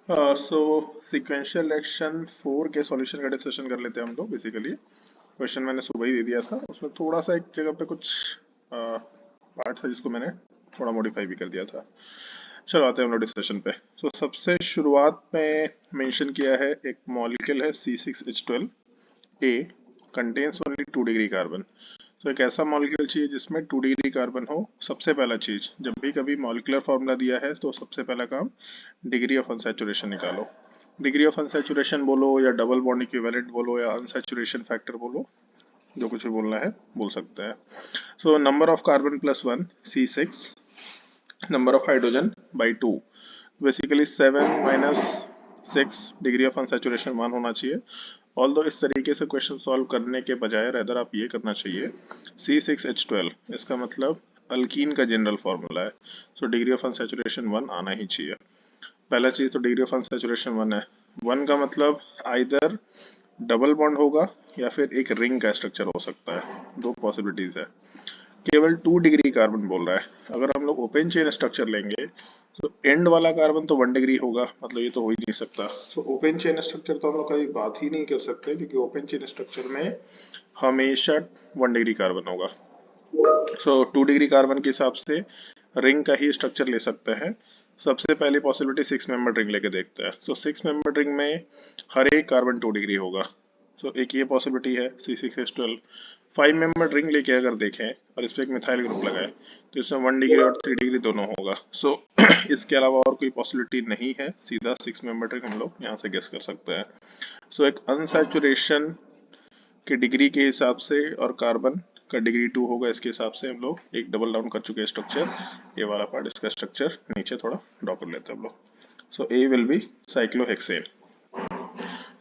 सो sequential action 4 के solution का discussion कर लेते हैं हम लोग। बेसिकली क्वेश्चन मैंने सुबह ही दे दिया था, उसमें थोड़ा सा एक जगह पे कुछ पार्ट था जिसको मैंने थोड़ा मॉडिफाई भी कर दिया था। चलो आते हैं हम लोग डिस्कशन पे। तो सबसे शुरुआत में मेंशन किया है एक मॉलिक्यूल है C6H12 A contains only 2 degree carbon. तो एक ऐसा मॉलिक्यूल चाहिए जिसमें 2 डिग्री कार्बन हो। सबसे पहला चीज, जब भी कभी मॉलिक्यूलर फॉर्मूला दिया है तो सबसे पहला काम डिग्री ऑफ अनसैचुरेशन निकालो। डिग्री ऑफ अनसैचुरेशन बोलो या डबल बॉन्ड इक्विवेलेंट बोलो या अनसैचुरेशन फैक्टर बोलो, जो कुछ भी बोलना है बोल सकते हैं। So number of carbon +1 C6, number of hydrogen by 2, basically 7 - 6 degree of unsaturation 1 होना चाहिए। ऑल्दो इस तरीके से क्वेश्चन सॉल्व करने के बजाय रेदर आप ये करना चाहिए C6H12, इसका मतलब अल्कीन का जनरल फॉर्मूला है। सो डिग्री ऑफ अनसैचुरेशन 1 आना ही चाहिए। पहला चीज तो डिग्री ऑफ अनसैचुरेशन 1 है। 1 का मतलब आइदर डबल बॉन्ड होगा या फिर एक रिंग का स्ट्रक्चर हो सकता है। दो पॉसिबिलिटीज है। केवल 2 डिग्री कार्बन बोल रहा है। अगर हम लोग ओपन चेन स्ट्रक्चर लेंगे तो एंड वाला कार्बन तो 1 डिग्री होगा, मतलब ये तो हो ही नहीं सकता। सो ओपन चेन स्ट्रक्चर तो हम लोग कभी बात ही नहीं कर सकते, क्योंकि ओपन चेन स्ट्रक्चर में हमेशा 1 डिग्री कार्बन होगा। सो 2 डिग्री कार्बन के हिसाब से रिंग का ही स्ट्रक्चर ले सकते हैं। सबसे पहली पॉसिबिलिटी 6 मेंबर रिंग लेके देखते हैं। सो 6 मेंबर रिंग में हर एक कार्बन 2 डिग्री होगा। सो एक ये पॉसिबिलिटी है C6H12। 5 मेंबर रिंग लेके अगर देखें और इस पर एक मिथाइल ग्रुप लगाए तो इसमें 1 डिग्री और 3 डिग्री दोनों होगा। सो इसके अलावा और कोई पॉसिबिलिटी नहीं है, सीधा 6 मेंबर रिंग हम लोग यहाँ से गेस कर सकते हैं। सो एक अनसैचुरेशन के डिग्री के हिसाब से और कार्बन का डिग्री 2 होगा, इसके हिसाब से हम लोग एक डबल डाउन कर चुके हैं स्ट्रक्चर। ये वाला पार्ट इसका स्ट्रक्चर नीचे थोड़ा ड्रॉ कर लेते हैं हम लोग। सो ए विल बी साइक्लोहेक्सेन।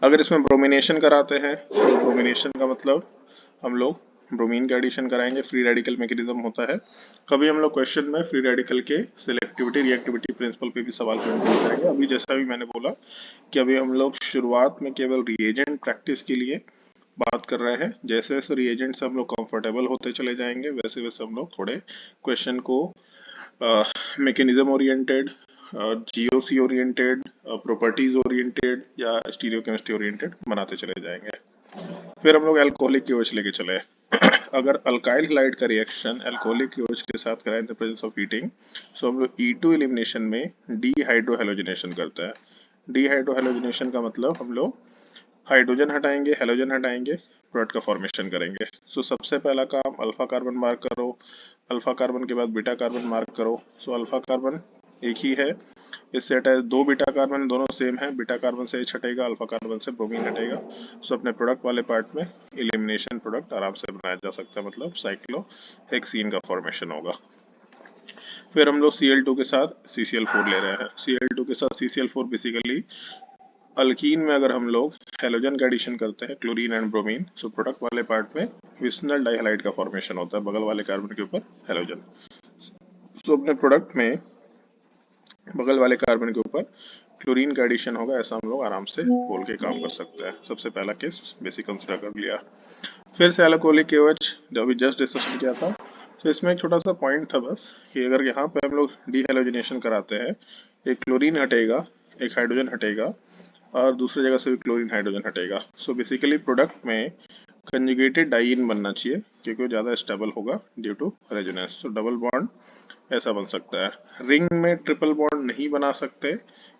अगर इसमें ब्रोमिनेशन कराते हैं तो ब्रोमिनेशन का मतलब हम लोग ब्रोमीन का एडिशन कराएंगे। फ्री रेडिकल मैकेनिज्म होता है। कभी हम लोग क्वेश्चन में फ्री रेडिकल के सिलेक्टिविटी रिएक्टिविटी प्रिंसिपल पे भी सवाल करेंगे। अभी जैसा भी मैंने बोला कि अभी हम लोग शुरुआत में केवल रिएजेंट प्रैक्टिस के लिए बात कर रहे हैं। जैसे जैसे रिएजेंट से हम लोग कंफर्टेबल होते चले जाएंगे, वैसे वैसे हम लोग थोड़े क्वेश्चन को mechanism oriented, GOC oriented, properties oriented या स्टीरियोकेमिस्ट्री ओरिएंटेड बनाते चले जाएंगे। फिर हम लोग अल्कोहलिक की OH लेके चले। अगर अल्काइल हैलाइड का रिएक्शन अल्कोहलिक की OH के साथ कराएं in the presence of heating, so हम लोग E2 एलिमिनेशन में डीहाइड्रोहेलोजिनेशन करते हैं। डीहाइड्रोहेलोजिनेशन का मतलब हम लोग हाइड्रोजन हटाएंगे, हेलोजन हटाएंगे, प्रोडक्ट का फॉर्मेशन करेंगे। सो सबसे पहला काम अल्फा कार्बन मार्क करो, अल्फा कार्बन के बाद बीटा कार्बन मार्क करो। सो अल्फा कार्बन एक ही है, इससे अटैच 2 बीटा कार्बन दोनों सेम है। बीटा कार्बन से H हटेगा, अल्फा कार्बन से ब्रोमीन हटेगा। सो अपने प्रोडक्ट वाले पार्ट में एलिमिनेशन प्रोडक्ट आराम से बनाया जा सकता है, मतलब साइक्लोहेक्सीन का फॉर्मेशन होगा। फिर हम लोग Cl2 के साथ CCl4 ले रहे हैं। Cl2 के साथ CCl4 बेसिकली अल्कीन में अगर हम लोग हेलोजन का एडिशन करते हैं, chlorine and bromine, so product वाले पार्ट में विस्नल डाइहैलाइड का फॉर्मेशन होता है, बगल वाले कार्बन के ऊपर हेलोजन। सो अपने प्रोडक्ट में बगल वाले कार्बन के ऊपर क्लोरीन का एडिशन होगा, ऐसा हम लोग आराम से बोल के काम कर सकते हैं। सबसे पहला केस बेसिक कंसिडर कर लिया। फिर से अल्कोहलिक KOH जो अभी जस्ट डिस्कशन किया था, तो इसमें एक छोटा सा पॉइंट था बस कि अगर यहाँ पे हम लोग डीहेलोजिनेशन कराते हैं, एक क्लोरीन हटेगा, एक हाइड्रोजन हटेगा और दूसरी जगह से भी क्लोरीन हाइड्रोजन हटेगा। सो बेसिकली प्रोडक्ट में कंजुगेटेड डाइईन बनना चाहिए, क्योंकि वो ज़्यादा स्टेबल होगा due to resonance. So double bond ऐसा बन सकता है। रिंग में ट्रिपल बॉन्ड नहीं बना सकते,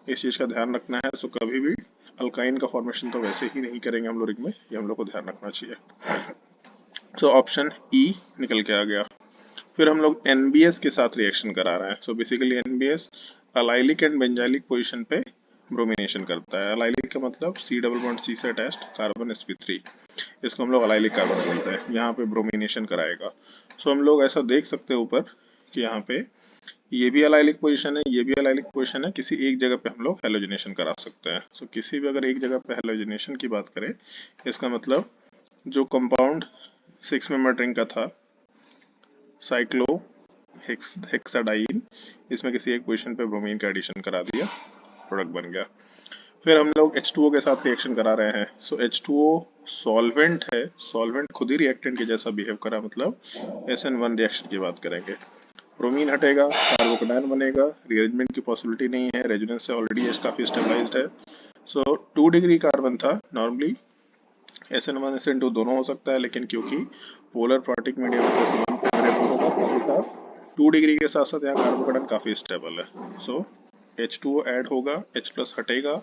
इस चीज़ का ध्यान रखना है। सो कभी भी अल्काइन का फॉर्मेशन तो वैसे ही नहीं करेंगे हम लोग रिंग में, ये हम लोग को ध्यान रखना चाहिए। सो ऑप्शन E निकल के आ गया। फिर हम लोग NBS के साथ रिएक्शन करा रहे हैं। So basically NBS allylic and benzylic position पे ब्रोमिनेशन करता है। अलाइलिक का मतलब C डबल बॉन्ड C से अटैच्ड कार्बन sp3, इसको हम लोग अलाइलिक कार्बन बोलते हैं। यहाँ पे ब्रोमिनेशन कराएगा। सो हम लोग ऐसा देख सकते हैं ऊपर कि यहाँ पे ये भी अलाइलिक पोजीशन है, ये भी अलाइलिक पोजीशन है। किसी एक जगह पे हम लोग हेलोजिनेशन करा सकते हैं। सो किसी भी अगर एक जगह पे हेलोजिनेशन की बात करें, इसका मतलब जो कंपाउंड 6 मेंबर रिंग का था साइक्लो हेक्साडाइन, इसमें किसी एक पोजीशन पे ब्रोमीन का एडिशन करा दिया, प्रोडक्ट बन गया। फिर हम लोग H2O के साथ रिएक्शन करा रहे हैं। सो H2O सॉल्वेंट है, सॉल्वेंट खुद ही रिएक्टेंट के जैसा बिहेव करा, मतलब SN1 रिएक्शन की बात करेंगे। ब्रोमीन हटेगा, कार्बोकेटायन बनेगा, रीअरेंजमेंट की पॉसिबिलिटी नहीं है, रेजोनेंस से ऑलरेडी H काफी स्टेबलाइज्ड है। सो 2 डिग्री कार्बन था, नॉर्मली SN1 SN2 दोनों हो सकता है, लेकिन क्योंकि पोलर पार्टिक मीडियम में SN1 फेवरेबल होगा, साथ ही साथ 2 डिग्री के साथ साथ यहाँ कार्बोकेटायन काफी स्टेबल है। सो H2O ऐड होगा, H प्लस हटेगा,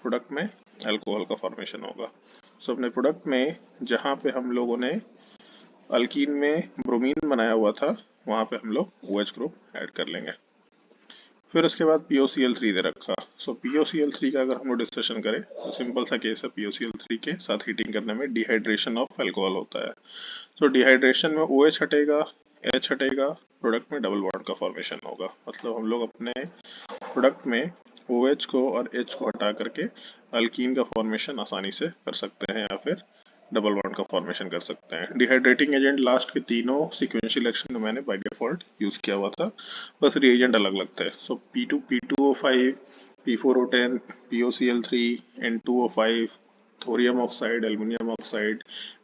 प्रोडक्ट में अल्कोहल का फॉर्मेशन होगा। सो अपने प्रोडक्ट में जहाँ पे हम लोगों ने अल्कीन में ब्रोमीन बनाया हुआ था, वहाँ पे हम लोग OH ग्रुप ऐड कर लेंगे। फिर उसके बाद POCl3 दे रखा। सो POCl3 का अगर हम लोग डिस्कशन करें तो सिंपल सा केस है, POCl3 के साथ हीटिंग करने में डिहाइड्रेशन ऑफ अल्कोहल होता है। सो डिहाइड्रेशन में OH हटेगा, H हटेगा, प्रोडक्ट में डबल बॉन्ड का फॉर्मेशन होगा। मतलब हम लोग अपने प्रोडक्ट में OH को और H को हटा करके अल्कीन का फॉर्मेशन आसानी से कर सकते हैं, या फिर डबल बॉन्ड का फॉर्मेशन कर सकते हैं। डिहाइड्रेटिंग एजेंट लास्ट के तीनों सीक्वेंशियल रिएक्शन में मैंने बाय डिफॉल्ट यूज किया हुआ था, बस रिएजेंट अलग अलग थे। सो P2 P2O5, P4O10, POCl3, N2O5, thorium oxide, aluminium oxide,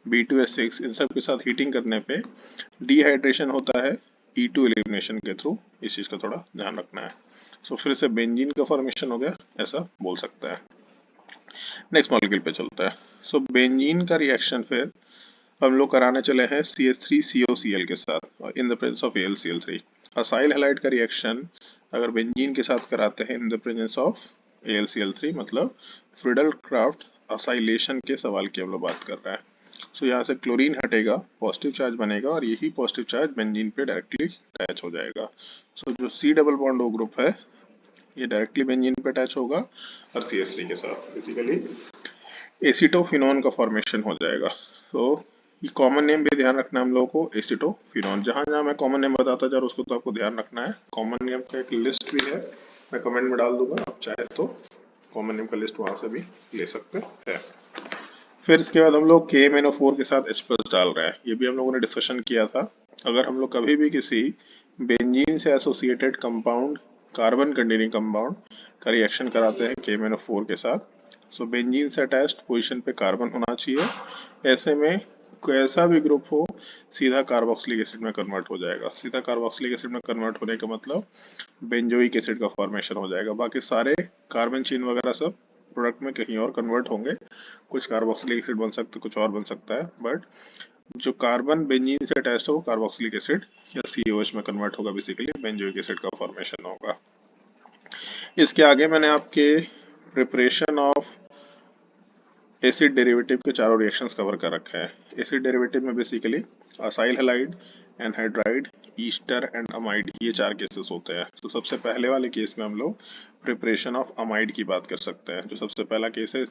B2S6, इन सब के साथ हीटिंग करने पे डिहाइड्रेशन होता है E2 एलिमिनेशन के थ्रू। इस चीज का थोड़ा ध्यान रखना है। सो फिर से बेंजीन का फॉर्मेशन हो गया, ऐसा बोल सकता है। नेक्स्ट मॉलिक्यूल पे चलता है। सो बेंजीन का रिएक्शन फिर हम लोग कराने चले हैं CH3COCl के साथ इन the presence of AlCl3। Acyl halide का रिएक्शन अगर बेंजीन के साथ कराते हैं इन द प्रेजेंस ऑफ AlCl3, मतलब फ्रीडल क्राफ्ट असाइलेशन के सवाल की हम लोग बात कर रहे हैं। सो यहाँ से क्लोरीन हटेगा, पॉजिटिव चार्ज बनेगा, और यही पॉजिटिव चार्ज बेंजीन पे डायरेक्टली अटैच हो जाएगा। सो जो C double bond O group है, ये डायरेक्टली बेंजीन पे अटैच होगा और CH3 के साथ बेसिकली एसिटोफिनॉन का फॉर्मेशन हो जाएगा। तो ये कॉमन नेम भी ध्यान रखना है हम लोगों को, एसिटोफिनॉन। जहां जहां मैं कॉमन नेम बताता जा रहा हूं उसको तो आपको ध्यान रखना है। कॉमन नेम का एक लिस्ट भी है, मैं कमेंट में डाल दूंगा, आप चाहे तो कॉमन नेम का लिस्ट वहां से भी ले सकते हैं। फिर इसके बाद हम लोग KMnO4 के साथ H+ डाल रहे हैं, ये भी हम लोगों ने डिस्कशन किया था। अगर हम लोग कभी भी किसी बेंजीन से associated compound, carbon containing compound का रिएक्शन कराते हैं KMnO4 के साथ, सो बेंजीन से अटैच्ड पोजीशन पे कार्बन होना चाहिए। ऐसे में कैसा भी ग्रुप हो सीधा कार्बोक्सिलिक एसिड में कन्वर्ट हो जाएगा। सीधा कार्बोक्सिलिक एसिड में कन्वर्ट होने का मतलब बेंजोइक एसिड का फॉर्मेशन हो जाएगा। बाकी सारे कार्बन चेन वगैरह सब प्रोडक्ट में कहीं और कन्वर्ट होंगे, कुछ कार्बोक्सिलिक एसिड बन सकता है, कुछ और बन सकता है, बट जो कार्बन बेंजीन से अटैच्ड हो कार्बोक्सिलिक एसिड या COH में कन्वर्ट होगा, बेसिकली बेंजोइक एसिड का फॉर्मेशन होगा। इसके आगे मैंने आपके प्रिपरेशन ऑफ एसिड डेरिवेटिव के चारों रिएक्शंस कवर कर रखे हैं। एसिड डेरिवेटिव में basically acyl halide, anhydride, Easter and amide, ये 4 केसेस होते हैं। तो सबसे पहले वाले केस में हम लोग प्रिपरेशन ऑफ अमाइड की बात कर सकते हैं। जो सबसे पहला केस है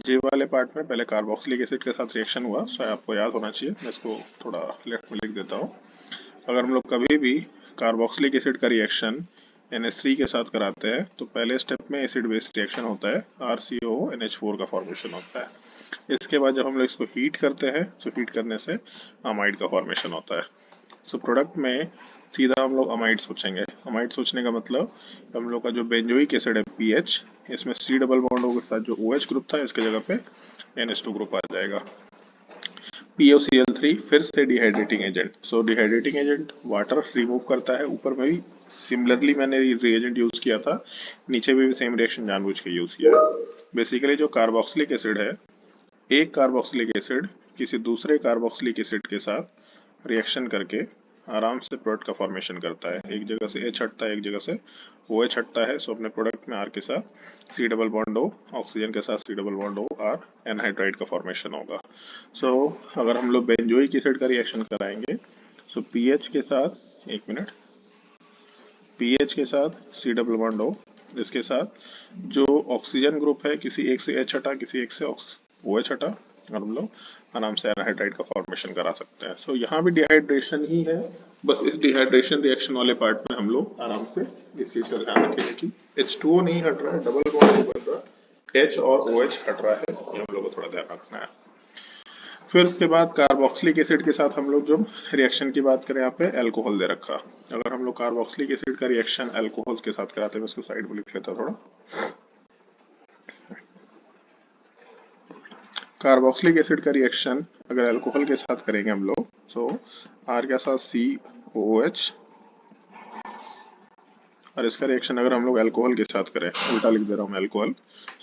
जे वाले पार्ट में पहले कार्बोक्सिलिक एसिड के साथ रिएक्शन हुआ, सो आपको याद होना चाहिए, मैं इसको थोड़ा लेफ्ट में लिख देता हूँ। अगर हम लोग कभी भी कार्बोक्सिलिक एसिड का रिएक्शन NH3 के साथ कराते हैं तो पहले स्टेप में एसिड बेस रिएक्शन होता है, RCONH4 का फॉर्मेशन होता है। इसके बाद जब हम लोग इसको हीट करते हैं तो हीट करने से अमाइड का फॉर्मेशन होता है। सो प्रोडक्ट में सीधा हम लोग अमाइड सोचेंगे। अमाइड सोचने का मतलब हम लोग का जो बेंजोइक एसिड है PH, इसमें C डबल बॉन्ड के साथ जो OH ग्रुप था इसके जगह पे NH2 ग्रुप आ जाएगा। POCl3 फिर से डिहाइड्रेटिंग एजेंट। सो डिहाइड्रेटिंग एजेंट वाटर रिमूव करता है। ऊपर में भी सिमिलरली मैंने रिएजेंट यूज किया था, नीचे भी सेम रिएक्शन जानबूझ के यूज किया है। बेसिकली जो कार्बोक्सिलिक एसिड है, एक कार्बोक्सिलिक एसिड किसी दूसरे कार्बोक्सिलिक एसिड के साथ रिएक्शन करके आराम से प्रोडक्ट का फॉर्मेशन करता है। एक जगह से H हटता है, एक जगह से OH हटता है। सो अपने प्रोडक्ट में R के साथ C double bond O, oxygen के साथ C double bond O, R anhydride का फॉर्मेशन होगा। सो अगर हम लोग बेंजोइक एसिड का रिएक्शन कराएंगे, सो PH के साथ, एक मिनट, PH के साथ C डबल बॉन्ड O, इसके साथ जो ऑक्सीजन ग्रुप है किसी एक से H हटा, किसी एक से OH हटा, और हम लोग आराम से एनहाइड्राइड का फॉर्मेशन करा सकते हैं। सो यहाँ भी डिहाइड्रेशन ही है, बस इस डिहाइड्रेशन रिएक्शन वाले पार्ट में हम लोग आराम से इस चीज का ध्यान रखेंगे कि H2O नहीं हट रहा है, डबल बॉन्ड बन रहा है, H और OH हट रहा है, ये हम लोग को थोड़ा ध्यान रखना है। फिर उसके बाद कार्बोक्सिलिक एसिड के साथ हम लोग जो रिएक्शन की बात करें, यहाँ पे अल्कोहल दे रखा। अगर हम लोग कार्बोक्सिलिक एसिड का रिएक्शन अल्कोहल के साथ कराते हैं, मैं इसको साइड में लिख लेता थोड़ा। कार्बोक्सिलिक एसिड का रिएक्शन अगर अल्कोहल के साथ करेंगे हम लोग, सो R के साथ COOH और इसका रिएक्शन अगर हम लोग अल्कोहल के साथ करें, उल्टा लिख दे रहा हूँ मैं अल्कोहल,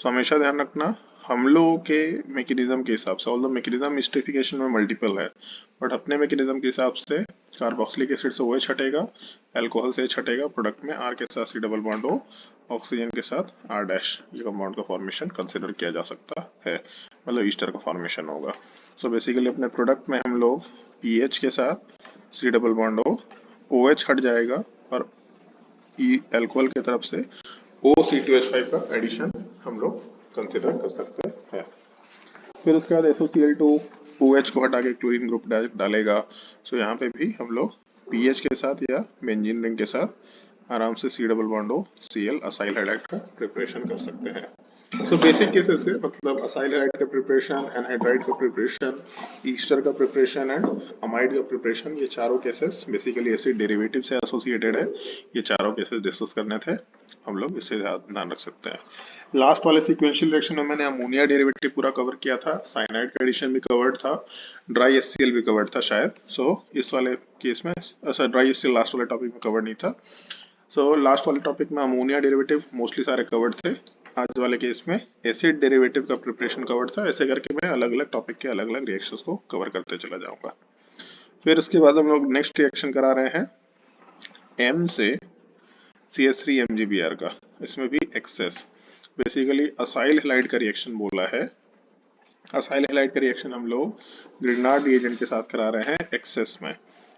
तो हमेशा ध्यान रखना हम लोगों के मैकेनिज्म के हिसाब से, ऑल्दो मैकेनिज्म स्टेरिफिकेशन में मल्टीपल है, बट अपने मैकेनिज्म के हिसाब से कार्बोक्सिलिक एसिड से OH हटेगा, अल्कोहल से H हटेगा, प्रोडक्ट में R के साथ C double bond O, oxygen के साथ R डैश, ये कंपाउंड का फॉर्मेशन कंसिडर किया जा सकता है, मतलब ईस्टर का फॉर्मेशन होगा। सो बेसिकली अपने प्रोडक्ट में हम लोग पीएच के साथ C double bond O, OH हट जाएगा और अल्कोहल की तरफ से OC2H5 का एडिशन हम लोग कंसिडर कर सकते हैं। फिर उसके बाद SOCl2 OH को हटा के क्लोरीन ग्रुप डालेगा। सो यहाँ पे भी हम लोग पीएच के साथ या बेंजीन रिंग के साथ आराम से C double bond O Cl acyl hydride का प्रिपरेशन कर सकते हैं। तो बेसिक केसेस है, मतलब असाइल हाइड्राइड का प्रिपरेशन, एनहाइड्राइड का प्रिपरेशन, ईस्टर का प्रिपरेशन एंड अमाइड का प्रिपरेशन, ये चारों केसेस बेसिकली एसिड डेरिवेटिव से एसोसिएटेड है। ये चारों केसेस डिस्कस करने थे, हम लोग इससे ध्यान रख सकते हैं। लास्ट वाले सीक्वेंशियल रिएक्शन में मैंने अमोनिया डेरिवेटिव पूरा कवर किया था, साइनाइड का एडिशन भी कवर्ड था, ड्राई HCl भी कवर्ड था शायद। सो इस वाले केस में ड्राई HCl लास्ट वाले टॉपिक में कवर नहीं था। सो लास्ट वाले टॉपिक में अमोनिया डेरिवेटिव मोस्टली सारे कवर्ड थे। आज वाले केस में एसिड डेरिवेटिव का प्रिपरेशन कवर्ड था। ऐसे करके मैं अलग अलग टॉपिक के अलग अलग रिएक्शंस को कवर करते चला जाऊंगा। फिर उसके बाद हम लोग नेक्स्ट रिएक्शन करा रहे हैं M से CH3 MgBr का। इसमें भी एक्सेस, बेसिकली असाइल हैलाइड का रिएक्शन बोला है। असाइल हैलाइड का रिएक्शन हम लोग ग्रिग्नार्ड रिएजेंट के साथ करा रहे हैं एक्सेस में।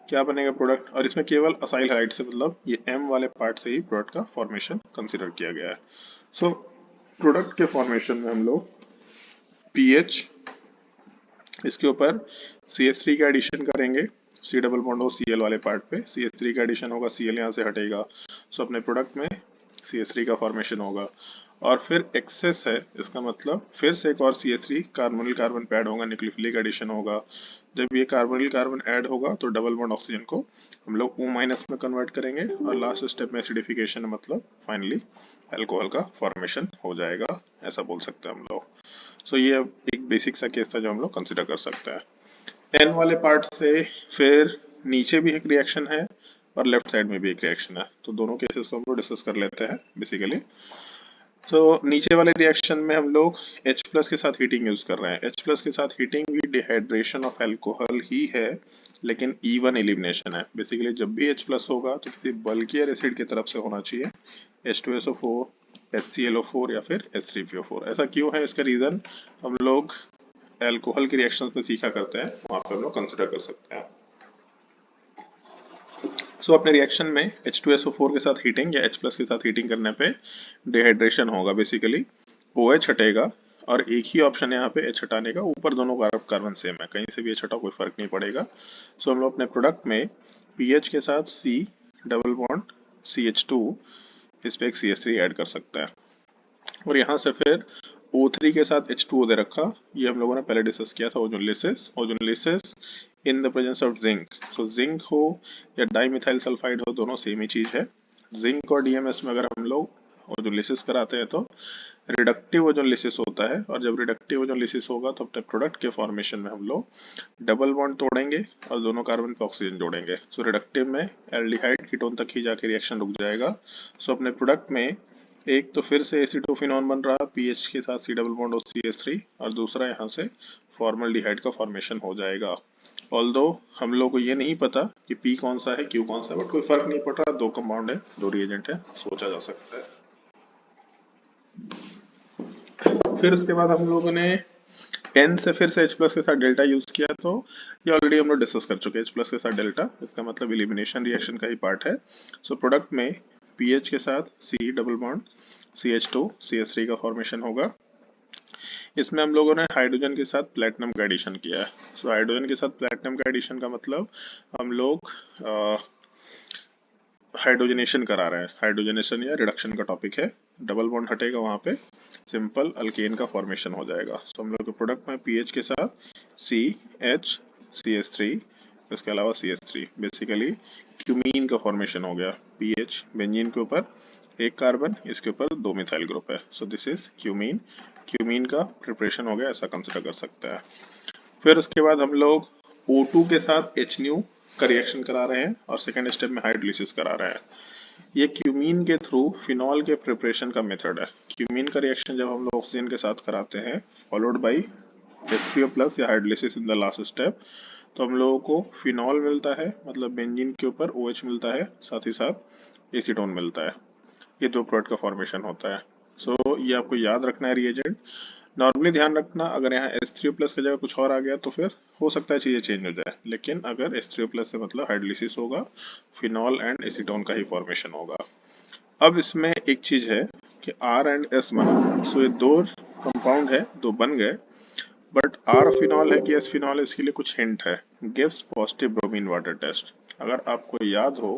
क्या बनेगा प्रोडक्ट, और इसमें केवल असाइल हैलाइड से, मतलब ये M वाले पार्ट से ही प्रोडक्ट का फॉर्मेशन कंसिडर किया गया है। सो प्रोडक्ट के फॉर्मेशन में हम लोग पीएच, इसके ऊपर CH3 का एडिशन करेंगे, C double bond O Cl वाले पार्ट पे CH3 का एडिशन होगा, Cl यहाँ से हटेगा। सो अपने प्रोडक्ट में CH3 का फॉर्मेशन होगा। और फिर एक्सेस है, इसका मतलब फिर से एक और CH3 कार्बोनिल कार्बन पे ऐड होगा, न्यूक्लियोफिलिक एडिशन होगा। जब ये कार्बोनिल कार्बन ऐड होगा तो डबल बॉन्ड ऑक्सीजन को हम लोग O- में कन्वर्ट करेंगे और लास्ट स्टेप में एसिडिफिकेशन, मतलब फाइनली अल्कोहल का फॉर्मेशन हो जाएगा, ऐसा बोल सकते हैं हम लोग। सो ये एक बेसिक सा केस था जो हम लोग कंसिडर कर सकते हैं। एन वाले पार्ट से फिर नीचे भी एक रिएक्शन है और लेफ्ट साइड में भी एक रिएक्शन है, तो दोनों केसेस को हम लोग डिस्कस कर लेते हैं बेसिकली। तो नीचे वाले रिएक्शन में हम लोग H+ के साथ हीटिंग यूज कर रहे हैं। H+ के साथ हीटिंग भी डिहाइड्रेशन ऑफ अल्कोहल ही है, लेकिन इवन एलिमिनेशन है। बेसिकली जब भी H+ होगा तो किसी बल्कियर एसिड की तरफ से होना चाहिए, H2SO4, HClO4 या फिर H3PO4। ऐसा क्यों है, इसका रीजन हम लोग अल्कोहल के रिएक्शंस में सीखा करते हैं, वहां पे हम लोग कंसिडर कर सकते हैं। सो अपने रिएक्शन में H2SO4 के साथ हीटिंग या H+ के साथ हीटिंग करने पे डिहाइड्रेशन होगा, बेसिकली OH हटेगा और एक ही ऑप्शन है यहाँ पे H हटाने का, ऊपर दोनों कार्बन सेम है, कहीं से भी H हटाओ कोई फर्क नहीं पड़ेगा। सो हम लोग अपने प्रोडक्ट में पीएच के साथ C डबल बॉन्ड CH2, इस पे एक CH3 ऐड कर सकते हैं और यहाँ से फिर O3 के साथ H2O दे रखा। ये हम लोगों ने पहले डिस्कस किया था, ozonolysis in the presence of zinc. So zinc हो या डाइमिथाइल सल्फाइड हो, दोनों सेम ही चीज है। जिंक और DMS में अगर हम लोग ओजोनलिसिस कराते हैं तो रिडक्टिव ओजोनलिसिस होता है, और जब रिडक्टिव ओजोनलिसिस होगा तो अपने प्रोडक्ट के फॉर्मेशन में हम लोग डबल बॉन्ड तोड़ेंगे और दोनों कार्बन पे ऑक्सीजन जोड़ेंगे। सो रिडक्टिव में एल्डिहाइड कीटोन तक ही जाके रिएक्शन रुक जाएगा। सो अपने प्रोडक्ट में एक तो फिर से एसिटोफिनॉन बन रहा पीएच के साथ C डबल बॉन्ड OCH3, और दूसरा यहाँ से फॉर्मल्डिहाइड का फॉर्मेशन हो जाएगा। ऑल्दो हम लोग को ये नहीं पता कि P कौन सा है, Q कौन सा है, बट कोई फर्क नहीं पड़ रहा, दो कंपाउंड है, दो रिएजेंट है, सोचा जा सकता है। फिर उसके बाद हम लोगों ने N से फिर से H+ के साथ डेल्टा यूज किया, तो ये ऑलरेडी हम लोग डिस्कस कर चुके हैं। H+ के साथ डेल्टा, इसका मतलब एलिमिनेशन रिएक्शन का ही पार्ट है। सो प्रोडक्ट में पीएच के साथ C double bond CH2 CH3 का फॉर्मेशन होगा। इसमें हम लोगों ने हाइड्रोजन के साथ प्लेटिनम का एडिशन किया है। सो हाइड्रोजन के साथ प्लेटिनम का एडिशन का मतलब हम लोग हाइड्रोजनेशन करा रहे हैं। हाइड्रोजनेशन या रिडक्शन का टॉपिक है, डबल बॉन्ड हटेगा, वहां पे सिंपल अल्केन का फॉर्मेशन हो जाएगा। सो हम लोग के प्रोडक्ट में पीएच के साथ CH CH3, इसके अलावा CH3, बेसिकली क्यूमीन का फॉर्मेशन हो गया। पीएच बेंजीन के ऊपर एक कार्बन, इसके ऊपर दो मिथाइल ग्रुप है, so this is cumene. Cumene का प्रिपरेशन हो गया, ऐसा कंसिडर कर सकते हैं। फिर उसके बाद हम लोग O2 के साथ HNU का रिएक्शन करा रहे हैं और सेकेंड स्टेप में हाइड्रोलिसिस करा रहे हैं। ये क्यूमीन के थ्रू फिनॉल के प्रिपरेशन का मेथड है। क्यूमीन का रिएक्शन जब हम लोग ऑक्सीजन के साथ कराते हैं फॉलोड बाई H3O+ या hydrolysis in the last step, तो हम लोगों को फिनॉल मिलता है, मतलब बेंजीन के ऊपर OH मिलता है, साथ ही साथ एसीटोन मिलता है। ये दो प्रोडक्ट का फॉर्मेशन होता है। सो ये आपको याद रखना है रिएजेंट। नॉर्मली ध्यान रखना, अगर यहाँ H3O+ की जगह कुछ और आ गया तो फिर हो सकता है चीजें चेंज हो जाए, लेकिन अगर H3O+ से मतलब हाइड्रोलिसिस होगा, फिनॉल एंड एसीटोन का ही फॉर्मेशन होगा। अब इसमें एक चीज है कि R एंड S बना, सो ये दो कंपाउंड है, दो बन गए, बट R फिनॉल है कि S फिनॉल है, इसके लिए कुछ हिंट है। Gives positive bromine water test. अगर आपको याद हो,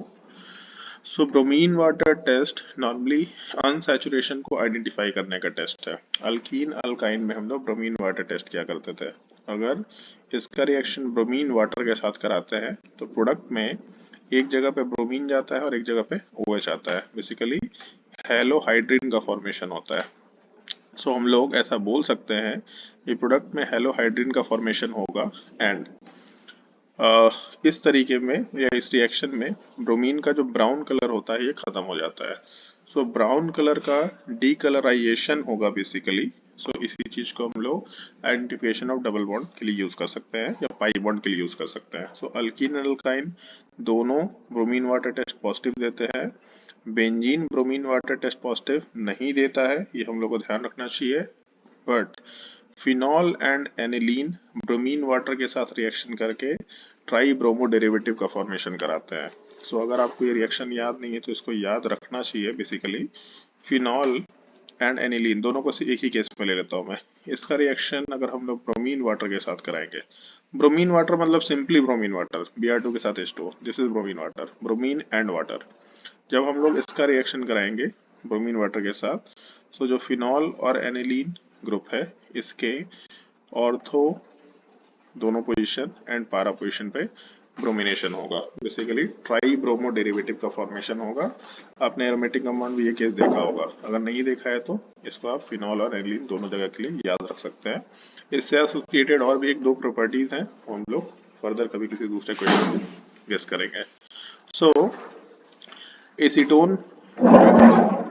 so bromine water test normally unsaturation को आइडेंटिफाई करने का टेस्ट है। अल्कीन अल्काइन में हम लोग ब्रोमीन वाटर टेस्ट किया करते थे। अगर इसका रिएक्शन ब्रोमीन वाटर के साथ कराते हैं तो प्रोडक्ट में एक जगह पे ब्रोमीन जाता है और एक जगह पे OH आता है। बेसिकली हेलोहाइड्रिन का फॉर्मेशन होता है। सो हम लोग ऐसा बोल सकते हैं कि प्रोडक्ट में हेलोहाइड्रिन का फॉर्मेशन होगा एंड इस तरीके में या इस रिएक्शन में ब्रोमीन का जो ब्राउन कलर होता है ये खत्म हो जाता है। सो ब्राउन कलर का डीकलराइजेशन होगा बेसिकली। सो इसी चीज को हम लोग आइडेंटिफिकेशन ऑफ डबल बॉन्ड के लिए यूज कर सकते हैं या पाई बॉन्ड के लिए यूज कर सकते हैं। सो अल्कीन एंड अल्काइन दोनों ब्रोमीन वाटर टेस्ट पॉजिटिव देते हैं। Benzene bromine water test positive नहीं देता है, ये हम लोग को ध्यान रखना चाहिए। But phenol and aniline bromine water के साथ रिएक्शन करके ट्राई ब्रोमो डेरिवेटिव का फॉर्मेशन कराते हैं। सो अगर आपको ये रिएक्शन याद नहीं है तो इसको याद रखना चाहिए। बेसिकली फिनॉल एंड एनिलीन दोनों को एक ही केस में ले लेता हूं मैं। इसका रिएक्शन अगर हम लोग ब्रोमीन वाटर के साथ कराएंगे, ब्रोमीन वाटर मतलब सिंपली ब्रोमीन वाटर, Br2 के साथ H2O, this is bromine water, bromine and water. जब हम लोग इसका रिएक्शन कराएंगे ब्रोमीन वाटर के साथ, सो जो फिनॉल और एनिलीन ग्रुप है इसके ऑर्थो दोनों पोजीशन एंड पारा पोजीशन पे ब्रोमिनेशन होगा। बेसिकली ट्राई ब्रोमो डेरिवेटिव का फॉर्मेशन होगा। आपने एरोमेटिक कंपाउंड भी ये केस देखा होगा, अगर नहीं देखा है तो इसको आप फिनॉल और एनिलीन दोनों जगह के लिए याद रख सकते हैं। इससे एसोसिएटेड और भी एक दो प्रॉपर्टीज हैं, हम लोग फर्दर कभी किसी दूसरे क्वेश्चन में गेस करेंगे। सो एसीटोन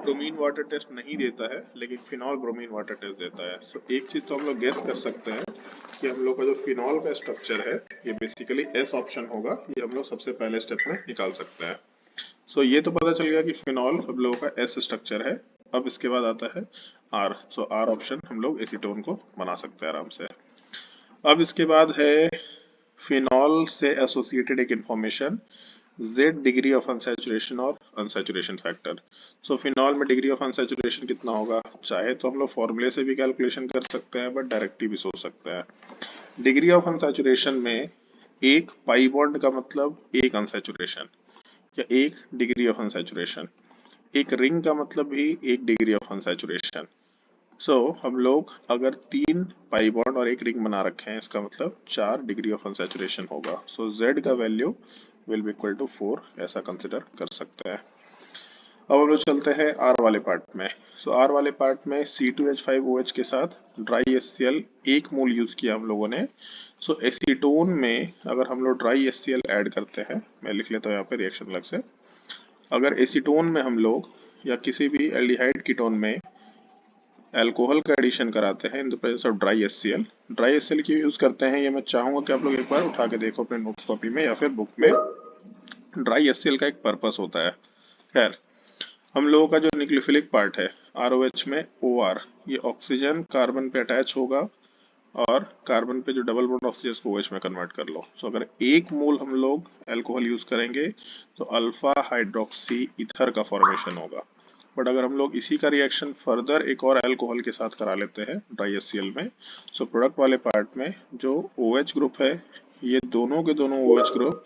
ब्रोमीन वाटर टेस्ट नहीं देता है, लेकिन फिनॉल ब्रोमीन वाटर टेस्ट देता है। सो एक चीज तो हम लोग गेस कर सकते हैं कि हम लोग का जो फिनॉल का स्ट्रक्चर है ये बेसिकली S ऑप्शन होगा, ये हम लोग सबसे पहले स्टेप में निकाल सकते हैं। सो ये तो पता चल गया कि फिनॉल हम लोगों का S स्ट्रक्चर है। अब इसके बाद आता है R। सो R ऑप्शन हम लोग एसीटोन को बना सकते हैं आराम से। अब इसके बाद है फिनॉल से एसोसिएटेड एक information, Z degree of unsaturation और अनसैचुरेशन फैक्टर। सो फिनॉल में डिग्री ऑफ अनसैचुरेशन कितना होगा, चाहे तो हम लोग फॉर्मूले से भी कैलकुलेशन कर सकते हैं, बट डायरेक्टली भी सोच सकते हैं। डिग्री ऑफ अनसैचुरेशन में एक पाई बॉन्ड का मतलब एक अनसैचुरेशन या एक डिग्री ऑफ अनसैचुरेशन, एक रिंग का मतलब भी एक डिग्री ऑफ अनसैचुरेशन। सो हम लोग अगर 3 पाई बॉन्ड और एक रिंग बना रखे हैं, इसका मतलब 4 डिग्री ऑफ अनसैचुरेशन होगा। सो Z का value will be equal to 4, ऐसा कंसिडर कर सकते हैं। अब हम लोग चलते हैं R वाले पार्ट में। सो R वाले पार्ट में C2H5OH के साथ ड्राई HCl 1 मोल यूज किया हम लोगों ने। सो एसीटोन में अगर हम लोग ड्राई HCl ऐड करते हैं, मैं लिख लेता हूँ यहाँ पे रिएक्शन अलग से। अगर एसीटोन में हम लोग या किसी भी एल्डिहाइड कीटोन में अल्कोहल का एडिशन कराते हैं इन the presence of dry HCl, dry HCl क्यों यूज करते हैं ये मैं चाहूंगा कि आप लोग एक बार उठा के देखो अपने नोट्स कॉपी में या फिर बुक में। ड्राई HCl का एक पर्पस होता है। खैर, हम लोगों का जो न्यूक्लियोफिलिक पार्ट है ROH में OR, ये ऑक्सीजन कार्बन पे अटैच होगा और कार्बन पे जो डबल बॉन्ड ऑक्सीजन को OH में कन्वर्ट कर लो। सो अगर 1 मोल हम लोग अल्कोहल यूज करेंगे तो अल्फा हाइड्रोक्सी ईथर का फॉर्मेशन होगा। बट अगर हम लोग इसी का रिएक्शन फर्दर एक और अल्कोहल के साथ करा लेते हैं ड्राई HCl में, सो प्रोडक्ट वाले पार्ट में जो OH ग्रुप है ये दोनों के दोनों OH ग्रुप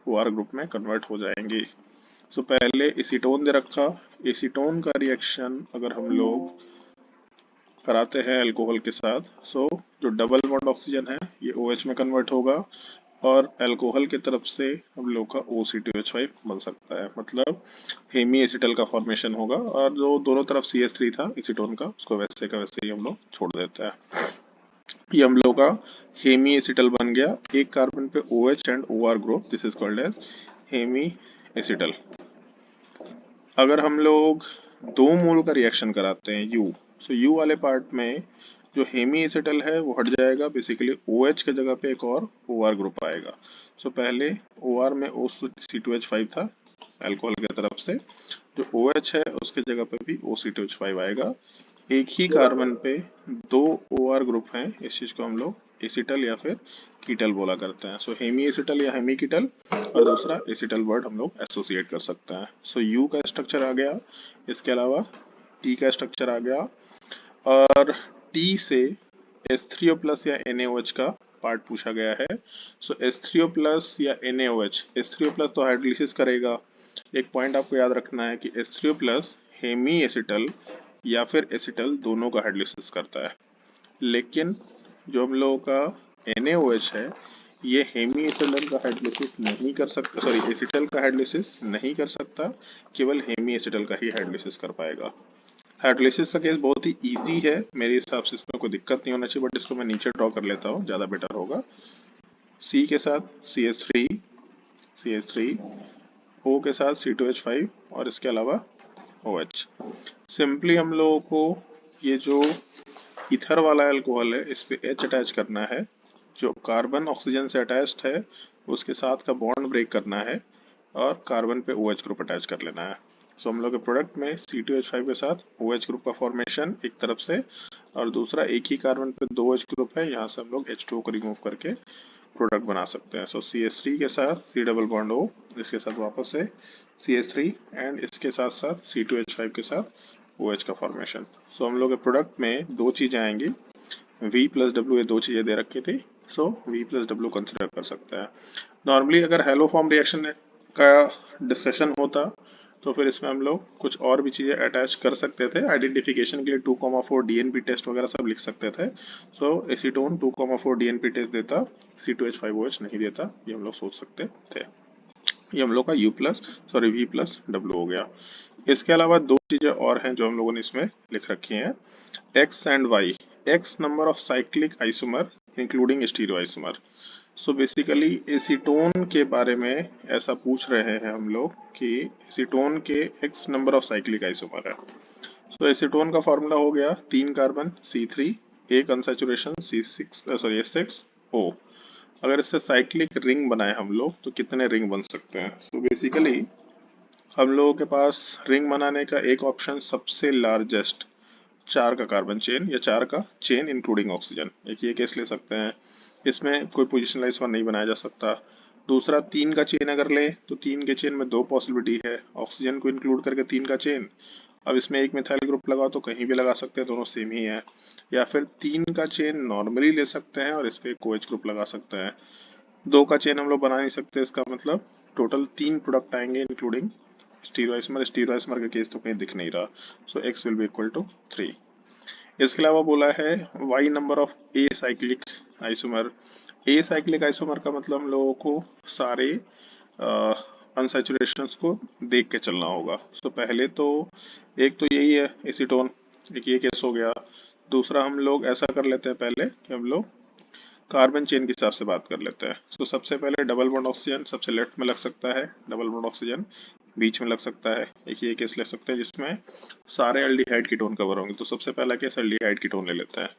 OR ग्रुप में कन्वर्ट हो जाएंगे। सो पहले एसीटोन दे रखा, एसीटोन का रिएक्शन अगर हम लोग कराते हैं अल्कोहल के साथ, सो जो डबल बॉन्ड ऑक्सीजन है ये OH में कन्वर्ट होगा और अल्कोहल की तरफ से हम लोग का OC2H5 बन सकता है, मतलब हेमी एसिटल का फॉर्मेशन होगा। और जो दोनों तरफ CH3 था एसीटोन का, उसको वैसे का वैसे ही हम लोग छोड़ देते हैं। ये हम लोग का हेमी एसिटल बन गया, एक कार्बन पे OH and OR group, this is called as hemiacetal. अगर हम लोग 2 मोल का रिएक्शन कराते हैं U, सो U वाले पार्ट में जो हेमी एसिटल है वो हट जाएगा, बेसिकली OH के जगह पे एक और OR ग्रुप आएगा। सो पहले OR में OC2H5 था अल्कोहल की तरफ से, जो OH है उसके जगह पे भी OC2H5 आएगा। एक ही कार्बन पे 2 OR ग्रुप हैं, इस चीज को हम लोग एसिटल या फिर कीटल बोला करते हैं। सो हेमी एसिटल या हेमी कीटल, और दूसरा एसिटल वर्ड हम लोग एसोसिएट कर सकते हैं। सो U का स्ट्रक्चर आ गया, इसके अलावा T का स्ट्रक्चर आ गया, और T से H3O प्लस या NaOH का पार्ट पूछा गया है। सो H3O प्लस या NaOH, H3O प्लस तो हाइड्रोलिसिस करेगा। एक पॉइंट आपको याद रखना है कि H3O प्लस हेमी एसिटल या फिर एसिटल दोनों का हाइड्रोलिसिस करता है, लेकिन जो हम लोगों का NaOH है ये हेमी एसिटल का हाइड्रोलिसिस नहीं कर सकता, सॉरी एसिटल का हाइड्रोलिसिस नहीं कर सकता, केवल हेमी एसिटल का ही हाइड्रोलिसिस कर पाएगा। हाइड्रोलिसिस का केस बहुत ही इजी है, मेरे हिसाब से इसमें कोई दिक्कत नहीं होना चाहिए, बट इसको मैं नीचे ड्रॉ कर लेता हूँ, ज़्यादा बेटर होगा। C के साथ CH3, O के साथ C2H5 और इसके अलावा OH। सिंपली हम लोगों को ये जो ईथर वाला अल्कोहल है इस पे H अटैच करना है, जो कार्बन ऑक्सीजन से अटैच्ड है उसके साथ का बॉन्ड ब्रेक करना है और कार्बन पे OH ग्रुप अटैच कर लेना है। सो हम लोग के प्रोडक्ट में C2H5 के साथ OH ग्रुप का फॉर्मेशन एक तरफ से, और दूसरा एक ही कार्बन पे 2 OH ग्रुप है, यहाँ से हम लोग H2O को रिमूव करके प्रोडक्ट बना सकते हैं। सो CH3 के साथ C डबल बॉन्ड O, इसके साथ वापस से CH3 एंड इसके साथ साथ C2H5 के साथ OH का फॉर्मेशन। सो हम लोग के प्रोडक्ट में दो चीजें आएंगी, V प्लस W, ये दो चीजें दे रखी थी, सो V प्लस W कंसिडर कर सकते हैं। नॉर्मली अगर हेलो फॉर्म रिएक्शन का डिस्कशन होता तो फिर इसमें हम लोग कुछ और भी चीज़ें अटैच कर सकते थे, आइडेंटिफिकेशन के लिए 2,4 DNP टेस्ट वगैरह सब लिख सकते थे। सो एसीटोन 2,4 DNP टेस्ट देता, C2H5OH नहीं देता, ये हम लोग सोच सकते थे। ये हम लोग का V प्लस W हो गया। इसके अलावा दो चीज़ें और हैं जो हम लोगों ने इसमें लिख रखी हैं, X and Y, X number of cyclic isomer including stereo isomer. So basically acetone के बारे में ऐसा पूछ रहे हैं हम लोग कि एसीटोन के X number of cyclic isomer है। सो एसीटोन का फॉर्मूला हो गया 3 कार्बन C3, एक अनसैचुरेशन S6O। अगर इससे साइक्लिक रिंग बनाए हम लोग तो कितने रिंग बन सकते हैं? सो बेसिकली हम लोगों के पास रिंग बनाने का एक ऑप्शन सबसे लार्जेस्ट 4 का कार्बन चेन या 4 का चेन इंक्लूडिंग ऑक्सीजन, एक ये केस ले सकते हैं, इसमें कोई पोजिशन लाइज नहीं बनाया जा सकता। दूसरा 3 का चेन अगर ले तो 3 के चेन में दो पॉसिबिलिटी है, ऑक्सीजन को इंक्लूड करके 3 का चेन, अब इसमें एक मिथाइल ग्रुप लगाओ तो कहीं भी लगा सकते हैं, दोनों सेम ही है, या फिर 3 का चेन नॉर्मली ले सकते हैं और इस पर OH ग्रुप लगा सकते हैं। 2 का चेन हम लोग बना नहीं सकते, इसका मतलब टोटल 3 प्रोडक्ट आएंगे इंक्लूडिंग स्टीरियोआइसोमर का केस तो कहीं दिख नहीं रहा, so X will be equal to 3। इसके अलावा बोला है Y number of acyclic isomer. Acyclic isomer का मतलब हम लोगों को सारे अनसैचुरेशंस को देख के चलना होगा। सो पहले तो एक तो यही है एसीटोन, एक ये केस हो गया। दूसरा हम लोग ऐसा कर लेते हैं पहले कि हम लोग कार्बन चेन के हिसाब से बात कर लेते हैं। सो सबसे पहले डबल बॉन्ड ऑक्सीजन सबसे लेफ्ट में लग सकता है, डबल बॉन्ड ऑक्सीजन बीच में लग सकता है, एक ये केस ले सकते हैं जिसमें सारे एल्डिहाइड कीटोन कवर होंगे। तो सबसे पहला केस एल्डिहाइड कीटोन ले लेते हैं।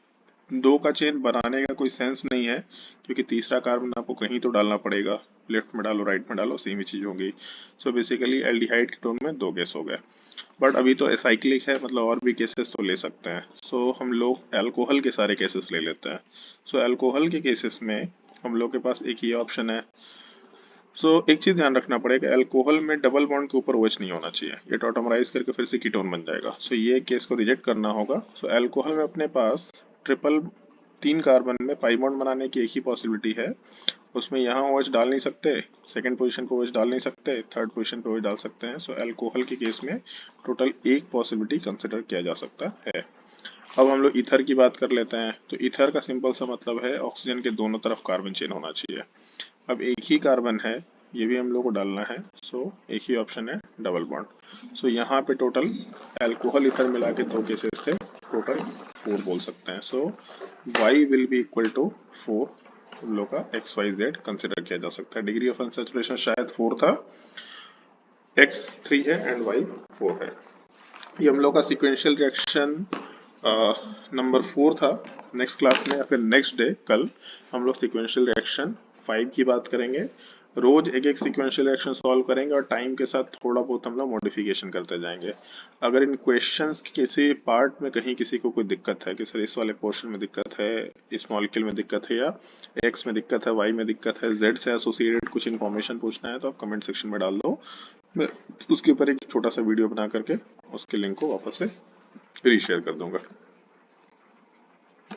2 का चेन बनाने का कोई सेंस नहीं है क्योंकि तीसरा कार्बन आपको कहीं तो डालना पड़ेगा, लेफ्ट में डालो राइट में डालो सेम ही चीज होगी। सो बेसिकली एल्डिहाइड कीटोन में 2 केस हो गए, बट अभी तो एसाइक्लिक है, मतलब और भी केसेस तो ले सकते हैं। सो हम लोग अल्कोहल के सारे केसेस ले लेते हैं। सो अल्कोहल के केसेस में हम लोग के पास एक ही ऑप्शन है। एक चीज ध्यान रखना पड़ेगा, अल्कोहल में डबल बॉन्ड के ऊपर OH नहीं होना चाहिए, ये टॉटमराइज करके फिर से कीटोन बन जाएगा। ये केस को रिजेक्ट करना होगा। अल्कोहल में अपने पास 3 कार्बन में पाई बॉन्ड बनाने की एक ही पॉसिबिलिटी है, उसमें यहाँ OH डाल नहीं सकते, सेकंड पोजीशन पे OH डाल नहीं सकते, थर्ड पोजीशन पे OH डाल सकते हैं। अल्कोहल के केस में टोटल एक पॉसिबिलिटी कंसिडर किया जा सकता है। अब हम लोग ईथर की बात कर लेते हैं। तो ईथर का सिंपल सा मतलब है ऑक्सीजन के दोनों तरफ कार्बन चेन होना चाहिए। अब एक ही कार्बन है, ये भी हम लोग को डालना है, एक ही ऑप्शन है डबल बॉन्ड। यहाँ पे टोटल अल्कोहल ईथर मिला के 2 केसेस थे, टोटल 4 बोल सकते हैं। Y will be equal to 4, हम लोग का XYZ कंसिडर किया जा सकता है। डिग्री ऑफ अनसैचुरेशन शायद 4 था, x 3 है एंड y 4 है। ये हम लोग का सीक्वेंशियल रिएक्शन नंबर 4 था। नेक्स्ट क्लास में या फिर नेक्स्ट डे कल हम लोग सीक्वेंशियल रिएक्शन 5 की बात करेंगे। रोज एक एक सीक्वेंशियल रिएक्शन सॉल्व करेंगे और टाइम के साथ थोड़ा बहुत हम लोग मॉडिफिकेशन करते जाएंगे। अगर इन क्वेश्चंस की किसी पार्ट में कहीं किसी को कोई दिक्कत है कि सर इस वाले पोर्शन में दिक्कत है, इस मॉलिक्यूल में दिक्कत है, या एक्स में दिक्कत है, वाई में दिक्कत है, जेड से एसोसिएटेड कुछ इन्फॉर्मेशन पूछना है, तो आप कमेंट सेक्शन में डाल दो। मैं उसके ऊपर एक छोटा सा वीडियो बना करके उसके लिंक को वापस से रीशेयर कर दूंगा।